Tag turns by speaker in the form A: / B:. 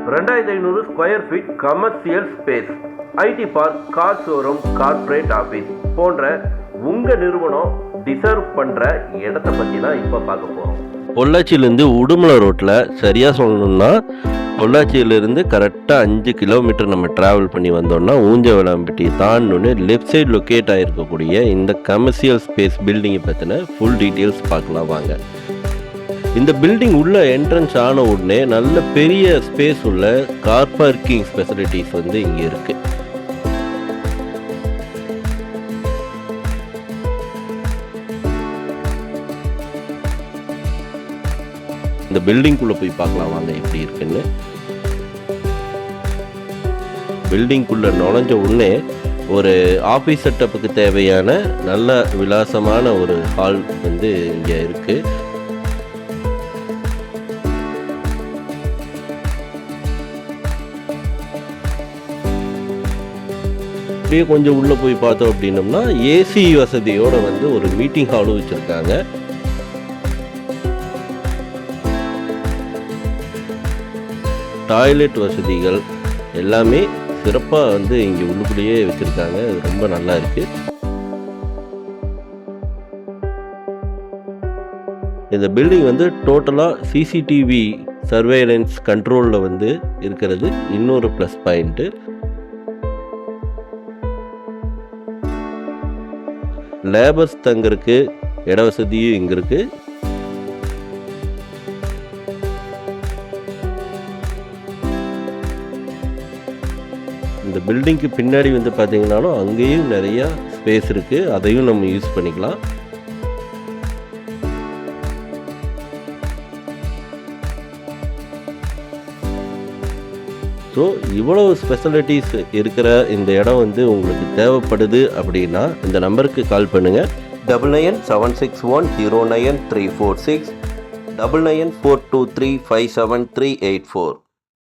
A: 2500 square feet commercial space, IT park, car showroom, corporate office போன்ற உங்கள் நிறுவனம் deserve பண்ணுற இடத்த பற்றி தான் இப்போ பார்க்க போகிறோம்.
B: பொள்ளாச்சியிலேருந்து உடுமலை ரோட்டில் சரியாக சொல்லணும்னா பொள்ளாச்சியிலேருந்து கரெக்டாக 5 கிலோமீட்டர் நம்ம ட்ராவல் பண்ணி வந்தோம்னா ஊஞ்சவளாம்பட்டி தாண்டோன்னு லெஃப்ட் சைடு லொக்கேட் ஆகிருக்கக்கூடிய இந்த கமர்ஷியல் ஸ்பேஸ் பில்டிங்கை பற்றின ஃபுல் டீட்டெயில்ஸ் பார்க்கலாம் வாங்க. இந்த பில்டிங் உள்ள என்ட்ரன்ஸ் ஆன உடனே நல்ல பெரிய ஸ்பேஸ் உள்ள கார் பார்க்கிங் ஃபெசிலிட்டிஸ் வந்து இங்கே இருக்குது. இந்த பில்டிங்குள்ளே போய் பார்க்கலாம் வாங்க எப்படி இருக்குன்னு. பில்டிங்குள்ளே நுழைஞ்ச உடனே ஒரு ஆஃபீஸ் செட்டப்புக்கு தேவையான நல்ல விலாசமான ஒரு ஹால் வந்து இங்கே இருக்குது. அப்படியே கொஞ்சம் உள்ளே போய் பார்த்தோம் அப்படின்னோம்னா ஏசி வசதியோடு வந்து ஒரு மீட்டிங் ஹாலும் வச்சுருக்காங்க. டாய்லெட் வசதிகள் எல்லாமே சிறப்பாக வந்து இங்கே உள்ளுக்குள்ளேயே வச்சுருக்காங்க. அது ரொம்ப நல்லா இருக்குது. இந்த பில்டிங் வந்து டோட்டலாக சிசிடிவி சர்வேலன்ஸ் கண்ட்ரோலில் வந்து இருக்கிறது இன்னொரு ப்ளஸ் பாயிண்ட்டு. லேபர்ஸ் தங்கறதுக்கு இட வசதியும் இங்கே இருக்குது. இந்த பில்டிங்க்கு பின்னாடி வந்து பார்த்தீங்கன்னாலும் அங்கேயும் நிறையா ஸ்பேஸ் இருக்குது, அதையும் நம்ம யூஸ் பண்ணிக்கலாம். ஸோ இவ்வளவு ஸ்பெஷாலிட்டிஸ் இருக்கிற இந்த இடம் வந்து உங்களுக்கு தேவைப்படுது அப்படின்னா இந்த நம்பருக்கு கால் பண்ணுங்கள்.
A: 9976109346, 9942357384.